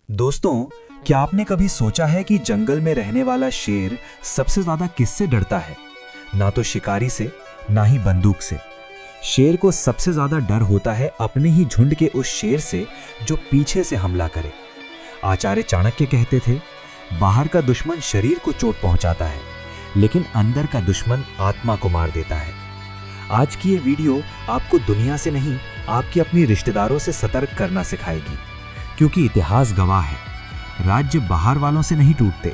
दोस्तों, क्या आपने कभी सोचा है कि जंगल में रहने वाला शेर सबसे ज्यादा किससे डरता है? ना तो शिकारी से, ना ही बंदूक से। शेर को सबसे ज्यादा डर होता है अपने ही झुंड के उस शेर से जो पीछे से हमला करे। आचार्य चाणक्य कहते थे, बाहर का दुश्मन शरीर को चोट पहुंचाता है, लेकिन अंदर का दुश्मन आत्मा को मार देता है। आज की ये वीडियो आपको दुनिया से नहीं, आपके अपने रिश्तेदारों से सतर्क करना सिखाएगी, क्योंकि इतिहास गवाह है, राज्य बाहर वालों से नहीं टूटते,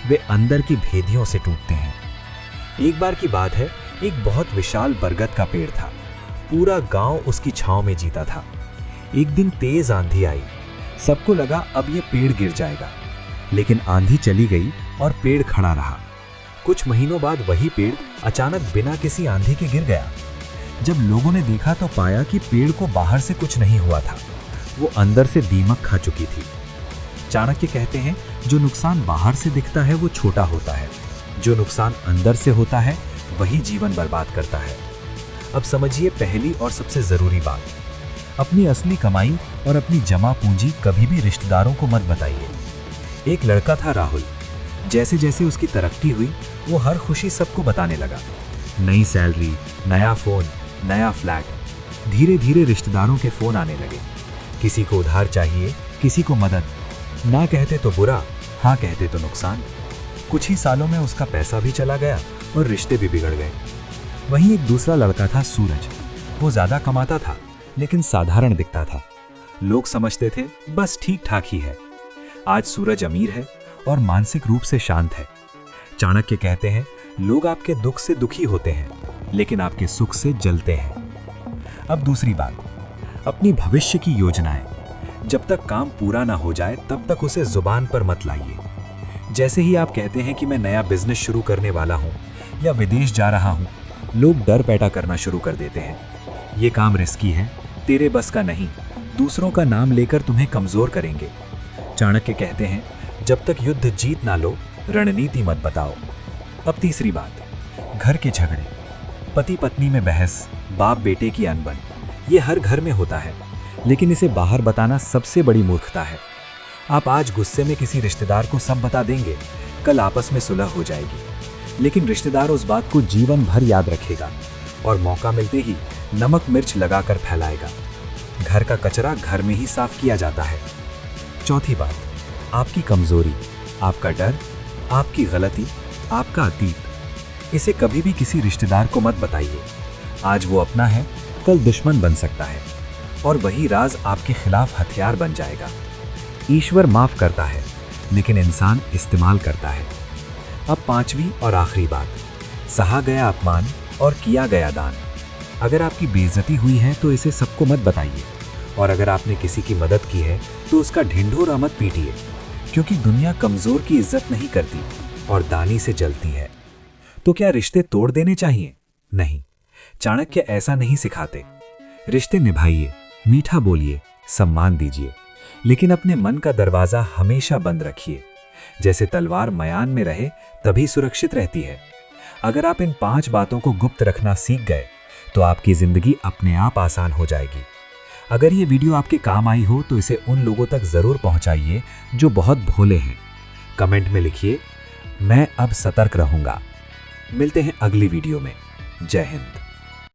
वे अंदर की भेदियों से टूटते हैं। एक बार की बात है, एक बहुत विशाल बरगद का पेड़ था। पूरा गांव उसकी छांव में जीता था। एक दिन तेज आंधी आई। सबको लगा अब ये पेड़ गिर जाएगा, लेकिन आंधी चली गई और पेड़ खड़ा रहा। कुछ महीनों बाद वही पेड़ अचानक बिना किसी आंधी के गिर गया। जब लोगों ने देखा तो पाया कि पेड़ को बाहर से कुछ नहीं हुआ था, वो अंदर से दीमक खा चुकी थी। चाणक्य कहते हैं, जो नुकसान बाहर से दिखता है वो छोटा होता है, जो नुकसान अंदर से होता है वही जीवन बर्बाद करता है। अब समझिए पहली और सबसे जरूरी बात, अपनी असली कमाई और अपनी जमा पूंजी कभी भी रिश्तेदारों को मत बताइए। एक लड़का था राहुल। जैसे जैसे उसकी तरक्की हुई, वो हर खुशी सबको बताने लगा। नई सैलरी, नया फोन, नया फ्लैट। धीरे धीरे रिश्तेदारों के फोन आने लगे। किसी को उधार चाहिए, किसी को मदद। ना कहते तो बुरा, हाँ कहते तो नुकसान। कुछ ही सालों में उसका पैसा भी चला गया और रिश्ते भी बिगड़ गए। वहीं एक दूसरा लड़का था सूरज। वो ज्यादा कमाता था, लेकिन साधारण दिखता था। लोग समझते थे बस ठीक ठाक ही है। आज सूरज अमीर है और मानसिक रूप से शांत है। चाणक्य कहते हैं, लोग आपके दुख से दुखी होते हैं, लेकिन आपके सुख से जलते हैं। अब दूसरी बात, अपनी भविष्य की योजनाएं। जब तक काम पूरा ना हो जाए तब तक उसे जुबान पर मत लाइए। जैसे ही आप कहते हैं कि मैं नया बिजनेस शुरू करने वाला हूं या विदेश जा रहा हूं, लोग डर पैदा करना शुरू कर देते हैं। ये काम रिस्की है, तेरे बस का नहीं, दूसरों का नाम लेकर तुम्हें कमजोर करेंगे। चाणक्य कहते हैं, जब तक युद्ध जीत ना लो, रणनीति मत बताओ। अब तीसरी बात, घर के झगड़े, पति पत्नी में बहस, बाप बेटे की अनबन। ये हर घर में होता है, लेकिन इसे बाहर बताना सबसे बड़ी मूर्खता है। आप आज गुस्से में किसी रिश्तेदार को सब बता देंगे, कल आपस में सुलह हो जाएगी, लेकिन रिश्तेदार उस बात को जीवन भर याद रखेगा और मौका मिलते ही नमक मिर्च लगाकर फैलाएगा। घर का कचरा घर में ही साफ किया जाता है। चौथी बात, आपकी कमजोरी, आपका डर, आपकी गलती, आपका अतीत। इसे कभी भी किसी रिश्तेदार को मत बताइए। आज वो अपना है, कल दुश्मन बन सकता है, और वही राज आपके खिलाफ हथियार बन जाएगा। ईश्वर माफ करता है, लेकिन इंसान इस्तेमाल करता है। अब पांचवी और आखिरी बात, सहा गया अपमान और किया गया दान। अगर आपकी बेइज्जती हुई है तो इसे सबको मत बताइए, और अगर आपने किसी की मदद की है तो उसका ढिंढोरा मत पीटिए, क्योंकि दुनिया कमजोर की इज्जत नहीं करती और दानी से जलती है। तो क्या रिश्ते तोड़ देने चाहिए? नहीं, चाणक्य ऐसा नहीं सिखाते। रिश्ते निभाइए, मीठा बोलिए, सम्मान दीजिए, लेकिन अपने मन का दरवाजा हमेशा बंद रखिए। जैसे तलवार मयान में रहे तभी सुरक्षित रहती है। अगर आप इन 5 बातों को गुप्त रखना सीख गए तो आपकी जिंदगी अपने आप आसान हो जाएगी। अगर ये वीडियो आपके काम आई हो तो इसे उन लोगों तक जरूर पहुंचाइए जो बहुत भोले हैं। कमेंट में लिखिए, मैं अब सतर्क रहूंगा। मिलते हैं अगली वीडियो में। जय हिंद।